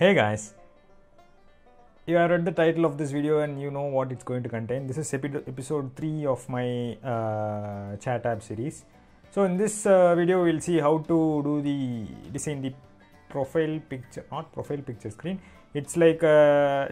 Hey guys, you have read the title of this video and you know what it's going to contain. This is episode 3 of my chat app series. So in this video we'll see how to do the design the profile picture, not profile picture screen. It's like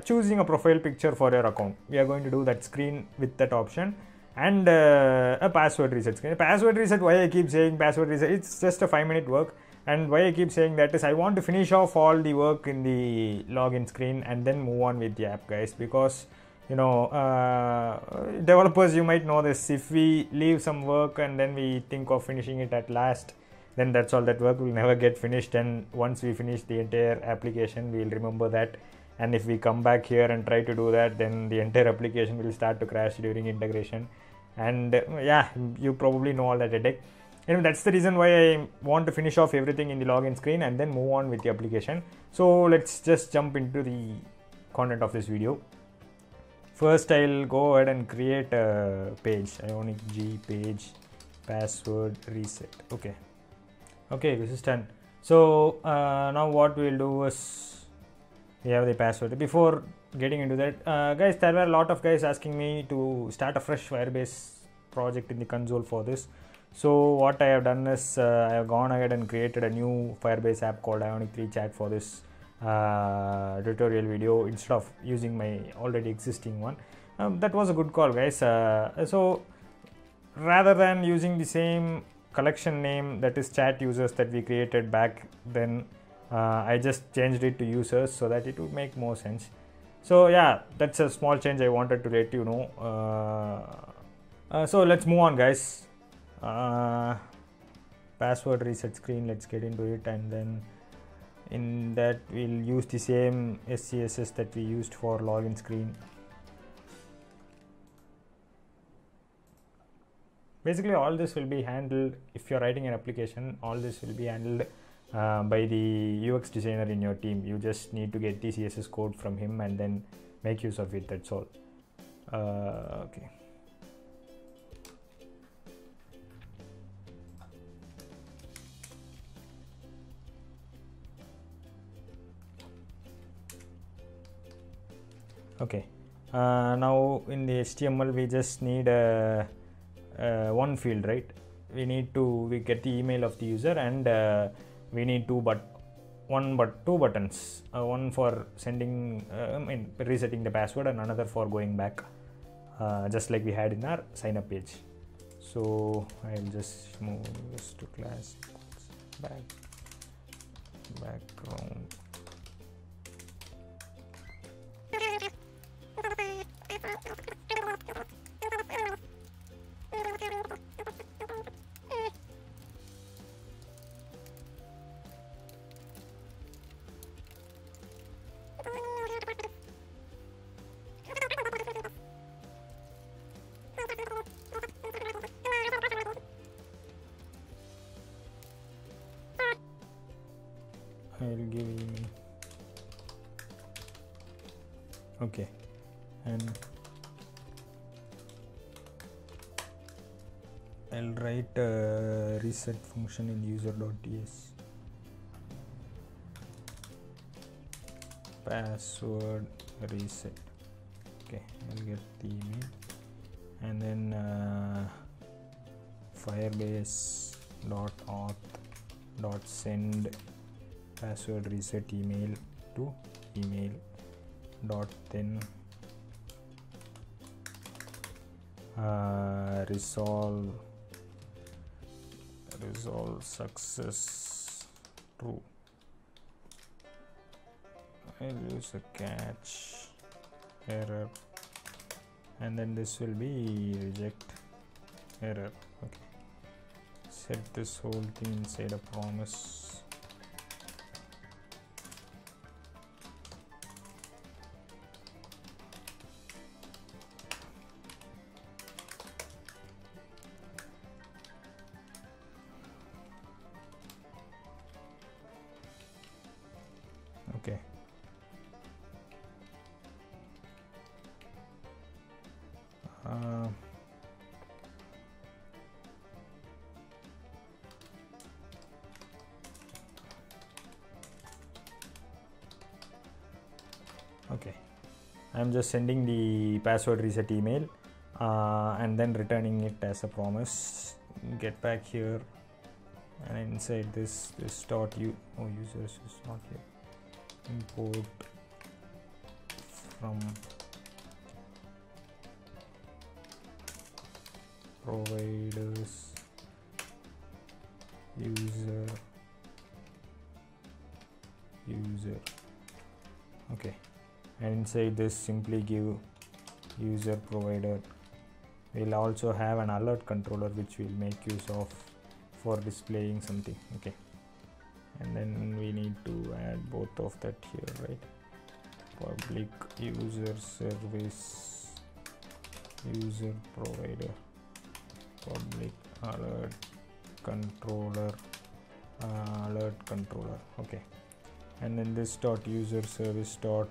choosing a profile picture for your account. We are going to do that screen with that option and a password reset screen. Password reset, why I keep saying password reset, it's just a 5-minute work. And why I keep saying that is I want to finish off all the work in the login screen and then move on with the app, guys, because you know developers, you might know this, if we leave some work and then we think of finishing it at last, then that's all, that work will never get finished. And once we finish the entire application, we'll remember that, and if we come back here and try to do that, then the entire application will start to crash during integration. And yeah, you probably know all that headache. Anyway, that's the reason why I want to finish off everything in the login screen and then move on with the application. So let's just jump into the content of this video. First, I'll go ahead and create a page, Ionic G page, password reset. Okay, this is done. So now what we'll do is we have the password. Before getting into that, guys, there were a lot of guys asking me to start a fresh Firebase project in the console for this. So what I have done is I have gone ahead and created a new Firebase app called Ionic.3 chat for this tutorial video instead of using my already existing one. That was a good call, guys. So rather than using the same collection name, that is chat users, that we created back then, I just changed it to users so that it would make more sense. So yeah, that's a small change I wanted to let you know. So let's move on, guys. Password reset screen, let's get into it, and then in that we'll use the same SCSS that we used for login screen. Basically all this will be handled, if you're writing an application, all this will be handled by the UX designer in your team. You just need to get the CSS code from him and then make use of it, that's all. Okay. Okay, now in the HTML we just need one field, right? We get the email of the user, and we need two buttons, one for sending resetting the password and another for going back, just like we had in our sign up page. So I'll just move this to class background. I'll give email. Okay, and I'll write a reset function in user.ts. Password reset. Okay, I'll get the email, and then firebase .auth.send password reset email to email then resolve success true. I'll use a catch error, and then this will be reject error. Okay, set this whole thing inside a promise. Okay. Okay, I'm just sending the password reset email and then returning it as a promise. Get back here, and inside this dot users is not here. Import from providers user. Okay, and inside this simply give user provider. We'll also have an alert controller which we'll make use of for displaying something. Okay, and then we need to add both of that here, right? Public user service user provider public alert controller. Okay, and then this dot user service dot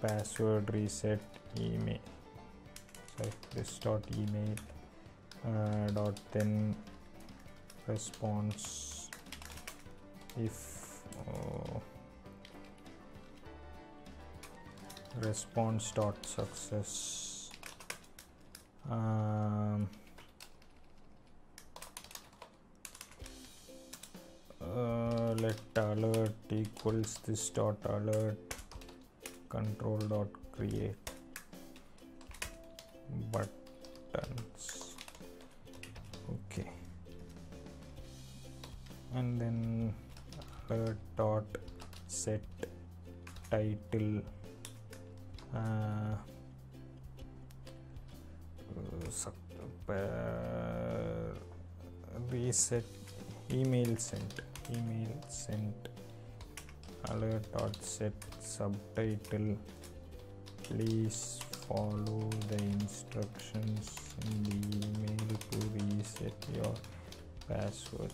password reset email. Sorry, this dot email dot then response if response dot success. Let alert equals this dot alert control dot create buttons. Okay, and then alert dot set title reset email sent alert dot set subtitle please follow the instructions in the email to reset your password.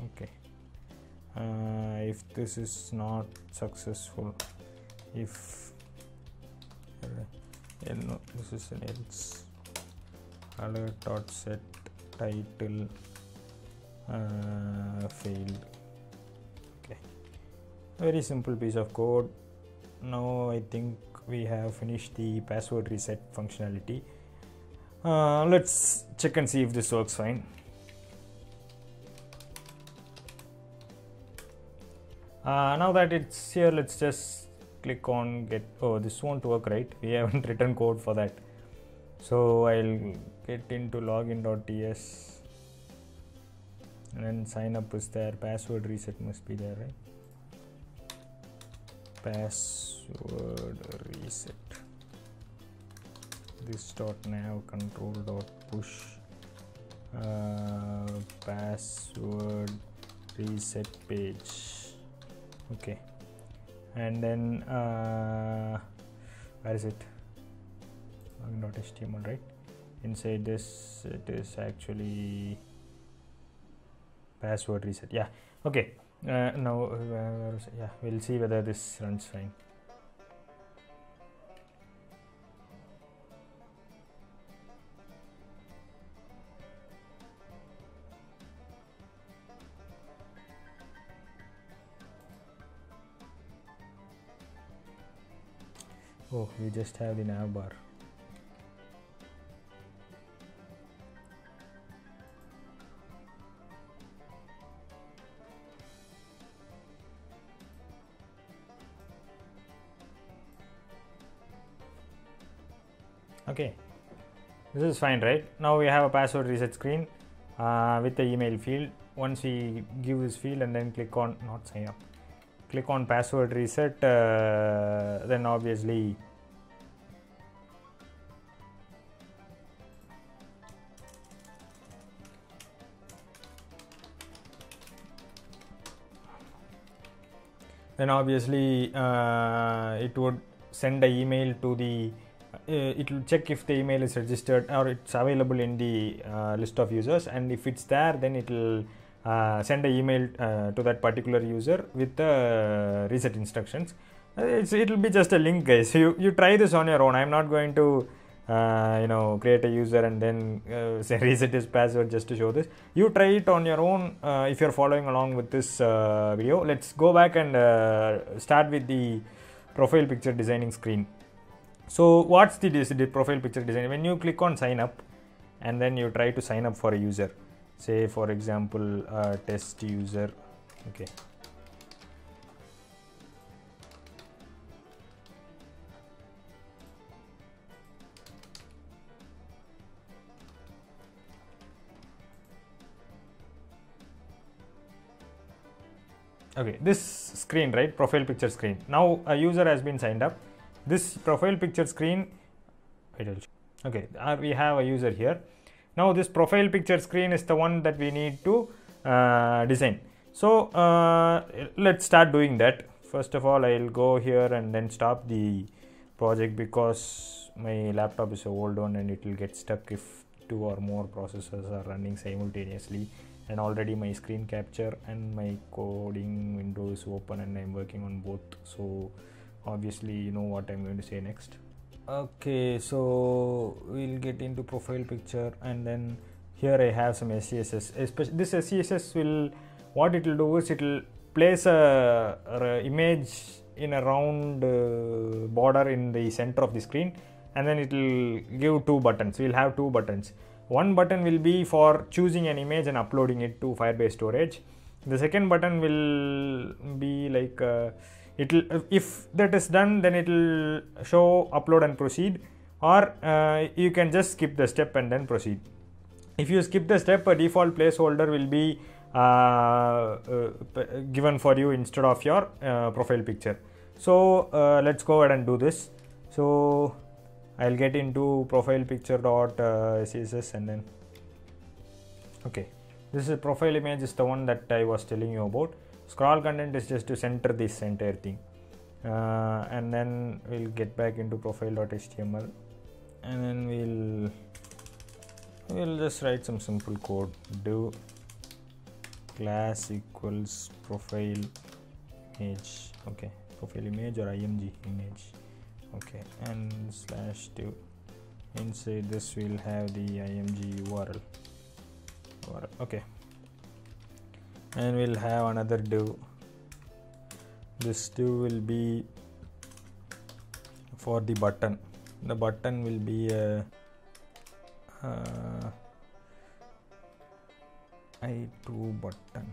Okay, if this is not successful, if no, this is an else. Alert dot set title failed. Okay, very simple piece of code. Now I think we have finished the password reset functionality. Let's check and see if this works fine. Now that it's here, let's just click on get. Oh, this won't work, right? We haven't written code for that. So I'll get into login.ts and then sign up is there. Password reset must be there, right? Password reset. This dot nav control dot push password reset page. Okay, and then where is it? Login.html, right? Inside this it is actually password reset. Yeah, okay. Now yeah, we'll see whether this runs fine. Oh, we just have the nav bar. Okay, this is fine, right? Now we have a password reset screen with the email field. Once we give this field and then click on not sign up, click on password reset, then obviously it would send an email to the it will check if the email is registered or it's available in the list of users, and if it's there, then it will send an email to that particular user with the reset instructions. It will be just a link, guys. So you try this on your own. I'm not going to create a user and then say reset his password just to show this. You try it on your own if you're following along with this video. Let's go back and start with the profile picture designing screen. So what's the profile picture design? When you click on sign up and then you try to sign up for a user, say for example test user. Okay, okay, this screen, right, profile picture screen. Now a user has been signed up. This profile picture screen, okay, we have a user here. Now this profile picture screen is the one that we need to design. So let's start doing that. First of all, I'll go here and then stop the project because my laptop is a old one and it will get stuck if 2 or more processors are running simultaneously, and already my screen capture and my coding window is open and I'm working on both. So obviously you know what I'm going to say next. Okay, so we'll get into profile picture, and then here I have some SCSS. This SCSS will, what it will do is it will place a image in a round border in the center of the screen, and then it will give 2 buttons. We'll have 2 buttons. One button will be for choosing an image and uploading it to Firebase storage. The second button will be like if that is done, then it will show upload and proceed, or you can just skip the step and then proceed. If you skip the step, a default placeholder will be given for you instead of your profile picture. So let's go ahead and do this. So I'll get into profile picture dot CSS, and then okay, this is profile image is the one that I was telling you about. Scroll content is just to center this entire thing, and then we'll get back into profile.html, and then we'll just write some simple code. Do class equals profile image, okay, profile image or img image, okay, and slash div. Inside this we'll have the img URL, okay, and we'll have another div. This div will be for the button. The button will be a I2 button.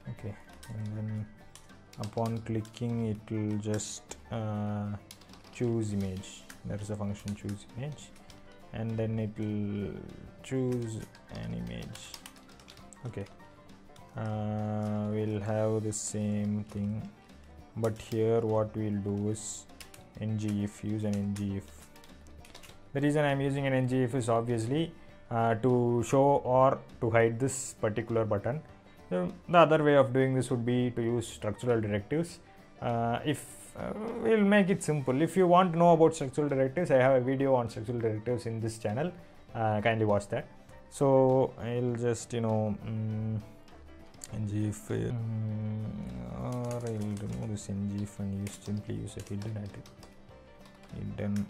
Okay, and then upon clicking it will just choose image. There is a function choose image, and then it will choose an image. Okay, we'll have the same thing, but here what we'll do is ngif, use an ngif. The reason I'm using an ngif is obviously to show or to hide this particular button. So the other way of doing this would be to use structural directives. We'll make it simple. If you want to know about structural directives, I have a video on structural directives in this channel. Kindly watch that. So I'll just ngif, or I'll remove this ngif and simply use a hidden attribute. Hidden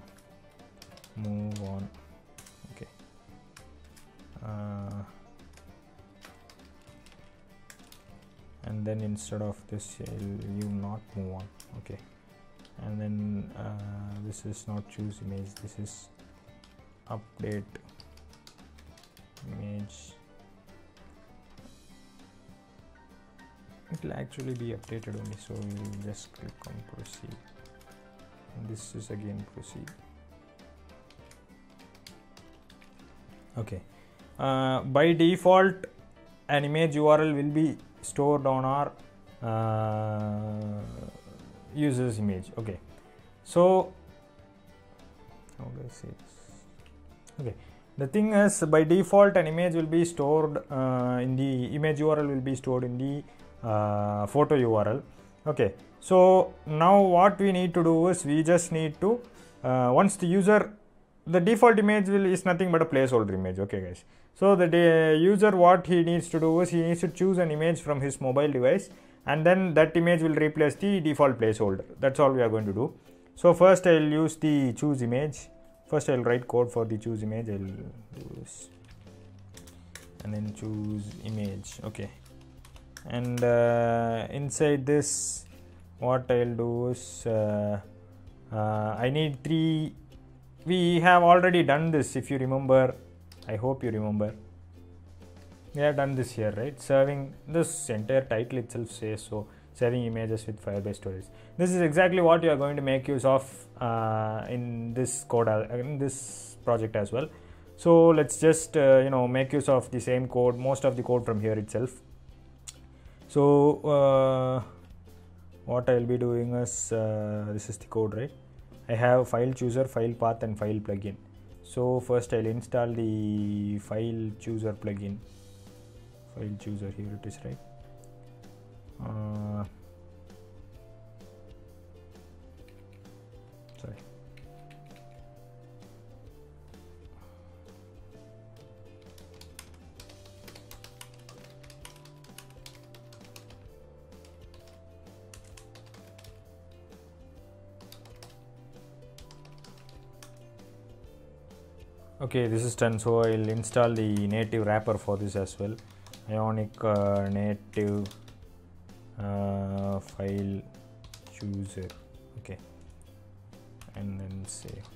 move on. Okay. And then instead of this, you not move on. Okay, and then this is not choose image, this is update image. It will actually be updated only, so we'll just click on proceed, and this is again proceed. Okay, by default an image URL will be stored on our user's image. Okay, so how do I say this? Okay, the thing is, by default an image will be stored in the image URL will be stored in the photo URL. Okay, so now what we need to do is we just need to once the default image is nothing but a placeholder image. Okay guys, so the user, what he needs to do is he needs to choose an image from his mobile device, and then that image will replace the default placeholder. That's all we are going to do. So first I'll use the choose image. First I'll write code for the choose image. I'll do this and then choose image. Okay, and inside this what I'll do is I need 3. We have already done this, if you remember. I hope you remember. We have done this here, right? Serving, this entire title itself says so, serving images with Firebase storage. This is exactly what you are going to make use of in this code, in this project as well. So let's just make use of the same code, most of the code from here itself. So what I will be doing is, this is the code, right? I have file chooser, file path, and file plugin. So first I'll install the file chooser plugin. File chooser, here it is, right? Sorry. Okay, this is done. So I'll install the native wrapper for this as well. Ionic native file chooser. Okay, and then save.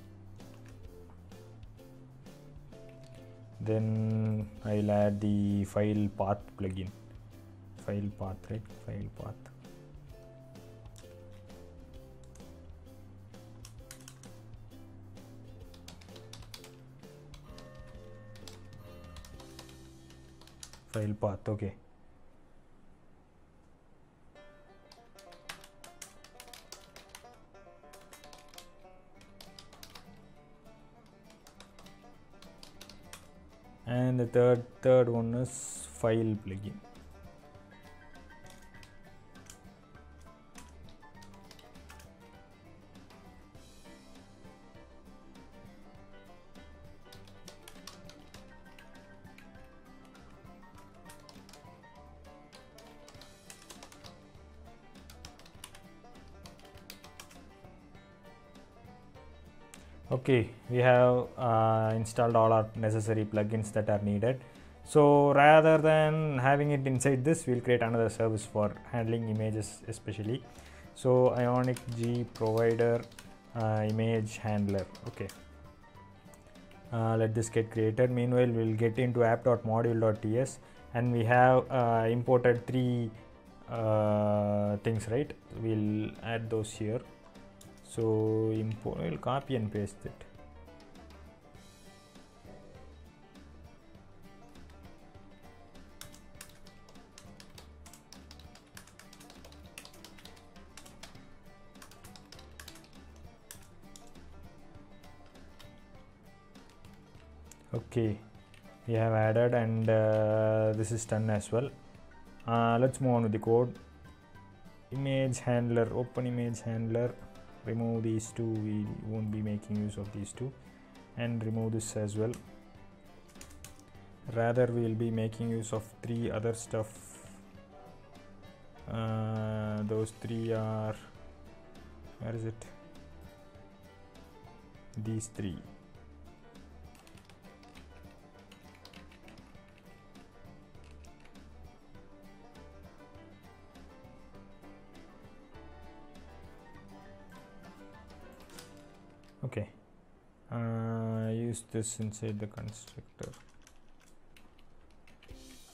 Then I'll add the file path plugin. File path, right? File path. File path, okay. And the third one is file plugin. Okay, we have installed all our necessary plugins that are needed. So rather than having it inside this, we'll create another service for handling images especially. So Ionic G provider image handler. Okay, let this get created. Meanwhile, we'll get into app.module.ts, and we have imported 3 things, right? We'll add those here. So import, we'll copy and paste it. Okay, we have added, and this is done as well. Let's move on with the code. Image handler, open image handler. Remove these 2, we won't be making use of these 2, and remove this as well. Rather, we will be making use of 3 other stuff. Those 3 are, where is it? These 3. Okay, use this inside the constructor.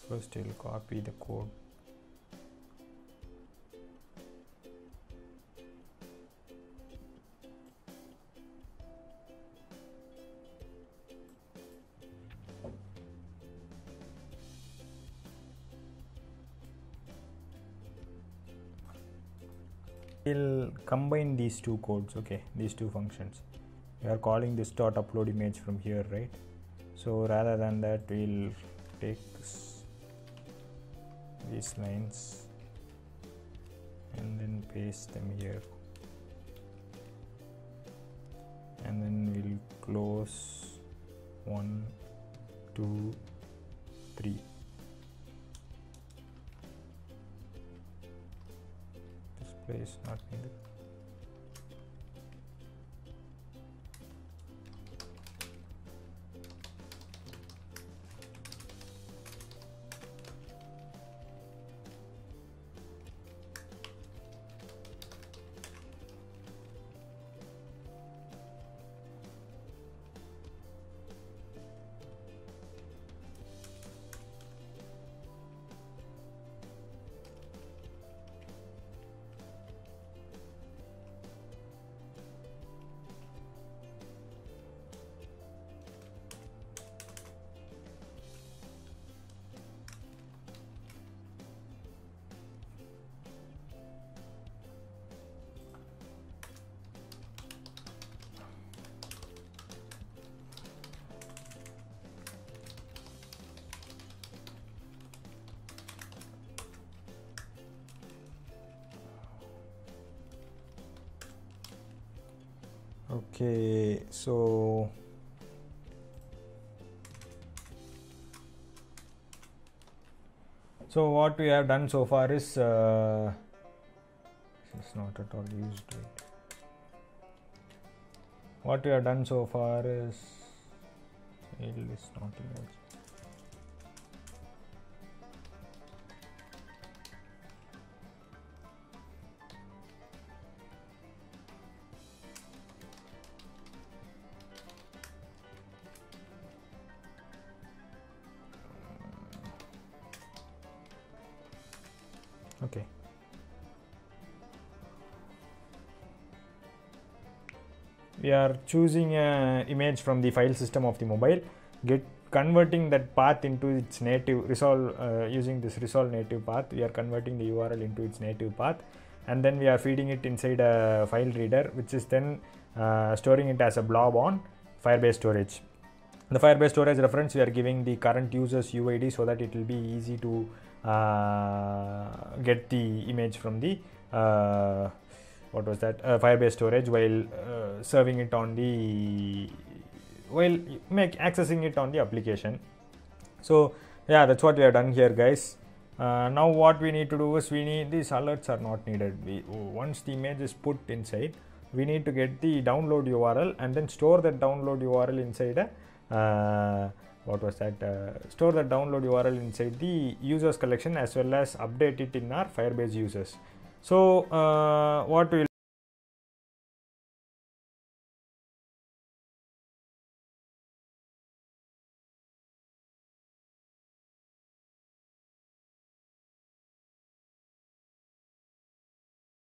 First you'll copy the code. We'll combine these 2 codes, okay, these 2 functions. We are calling this dot upload image from here, right? So rather than that, we'll take these lines and then paste them here, and then we'll close 1, 2, 3. Display is not needed. Okay, so what we have done so far is it's not at all used. Right? What we have done so far is failed is not image. Okay. We are choosing an image from the file system of the mobile, converting that path into its native resolve using this resolve native path. We are converting the URL into its native path, and then we are feeding it inside a file reader, which is then storing it as a blob on Firebase storage. The Firebase storage reference, we are giving the current user's UID so that it will be easy to get the image from the Firebase storage while serving it on the accessing it on the application. So yeah, that's what we have done here, guys. Now what we need to do is these alerts are not needed. Once the image is put inside, we need to get the download URL and then store that download URL inside a store that download URL inside the users collection, as well as update it in our Firebase users. So what we will